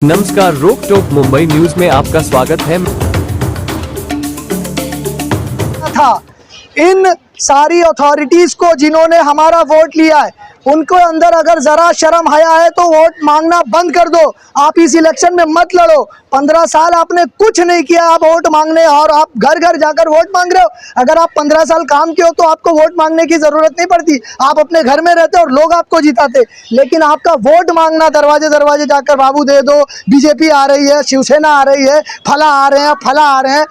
नमस्कार, रोक टोक मुंबई न्यूज में आपका स्वागत है। था इन सारी अथॉरिटीज को जिन्होंने हमारा वोट लिया है उनको अंदर अगर जरा शर्म हया है तो वोट मांगना बंद कर दो। आप इस इलेक्शन में मत लड़ो। 15 साल आपने कुछ नहीं किया, आप वोट मांगने और आप घर घर जाकर वोट मांग रहे हो। अगर आप 15 साल काम किए हो तो आपको वोट मांगने की जरूरत नहीं पड़ती, आप अपने घर में रहते और लोग आपको जिताते। लेकिन आपका वोट मांगना दरवाजे दरवाजे जाकर बाबू दे दो, बीजेपी आ रही है, शिवसेना आ रही है, फला आ रहे हैं, फला आ रहे हैं,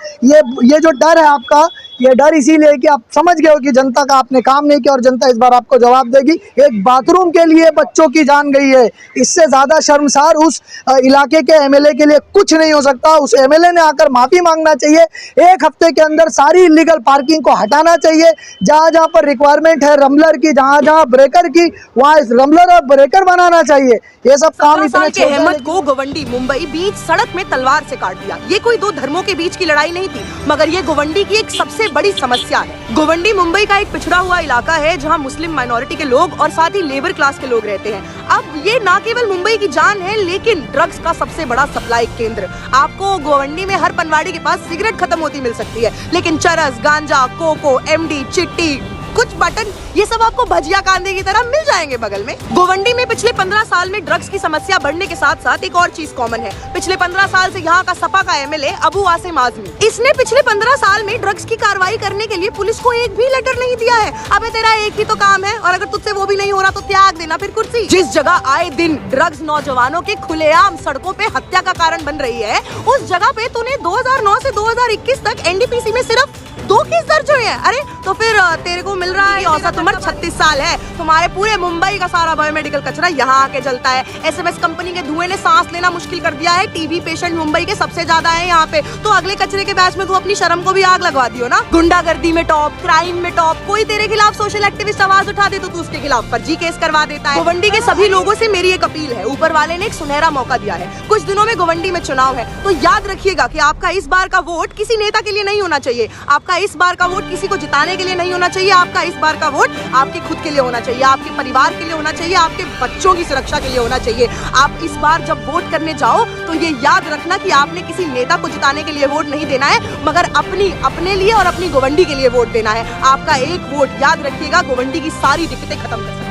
ये जो डर है आपका, ये डर इसीलिए कि आप समझ गए हो कि जनता का आपने काम नहीं किया और जनता इस बार आपको जवाब देगी। एक बाथरूम के लिए बच्चों की जान गई है, इससे ज़्यादा शर्मसार उस इलाके के एमएलए के लिए कुछ नहीं हो सकता। उस एमएलए ने आकर माफ़ी मांगना चाहिए। 1 हफ्ते के अंदर सारी इलीगल पार्किंग को हटाना चाहिए। जहाँ जहाँ पर रिक्वायरमेंट है रमलर की, जहाँ जहाँ ब्रेकर की, वहाँ रमलर और ब्रेकर बनाना चाहिए। ये सब काम साल के अहमद को गोवंडी मुंबई बीच सड़क में तलवार से काट दिया। ये कोई दो धर्मों के बीच की लड़ाई नहीं थी, मगर ये गोवंडी की एक सबसे बड़ी समस्या है। गोवंडी मुंबई का एक पिछड़ा हुआ इलाका है जहां मुस्लिम माइनॉरिटी के लोग और साथ ही लेबर क्लास के लोग रहते हैं। अब ये ना केवल मुंबई की जान है लेकिन ड्रग्स का सबसे बड़ा सप्लाई केंद्र। आपको गोवंडी में हर पनवाड़ी के पास सिगरेट खत्म होती मिल सकती है, लेकिन चरस, गांजा, कोको, एमडी, चिट्टी, कुछ बटन, ये सब आपको भजिया कांदे की तरह मिल जाएंगे बगल में। गोवंडी में पिछले 15 साल में ड्रग्स की समस्या बढ़ने के साथ साथ एक और चीज कॉमन है। पिछले 15 साल से यहाँ का सपा का एमएलए अबू आसिम आजमी, इसने पिछले 15 साल में ड्रग्स की कार्रवाई करने के लिए पुलिस को एक भी लेटर नहीं दिया है। अबे तेरा एक ही तो काम है और अगर तुझसे वो भी नहीं हो रहा तो त्याग देना फिर कुर्सी। जिस जगह आए दिन ड्रग्स नौजवानों के खुलेआम सड़कों पे हत्या का कारण बन रही है, उस जगह पे तूने 2009 से 2021 तक एनडीपीसी में सिर्फ 2 केस दर्ज हुए हैं। अरे तो फिर तेरे को मिल रहा है औसत उम्र 36 साल है। तुम्हारे पूरे मुंबई का सारा बायोमेडिकल कचरा यहाँ आके जलता है। एसएमएस कंपनी के धुएं ने सांस लेना मुश्किल कर दिया है। टीबी पेशेंट मुंबई के सबसे ज्यादा है यहाँ पे। तो अगले कचरे के बैच में तू अपनी शर्म को भी आग लगवा दियो ना। गुंडागर्दी में टॉप, क्राइम में टॉप, कोई तेरे खिलाफ सोशल एक्टिविस्ट आवाज उठा दे तो तू उसके खिलाफ फर्जी केस करवा देता है। गोवंडी के सभी लोगों से मेरी एक अपील है, ऊपर वाले ने एक सुनहरा मौका दिया है। कुछ दिनों में गोवंडी में चुनाव है, तो याद रखिएगा कि आपका इस बार का वोट किसी नेता के लिए नहीं होना चाहिए। आपका इस बार का वोट किसी को जिताने के लिए नहीं होना चाहिए। आपका इस बार का वोट आपके खुद के लिए होना चाहिए, आपके परिवार के लिए होना चाहिए, आपके बच्चों की सुरक्षा के लिए होना चाहिए। आप इस बार जब वोट करने जाओ तो ये याद रखना कि आपने किसी नेता को जिताने के लिए वोट नहीं देना है, मगर अपने लिए और अपनी गोवंडी के लिए वोट देना है। आपका एक वोट, याद रखिएगा, गोवंडी की सारी दिक्कतें खत्म कर सकता है।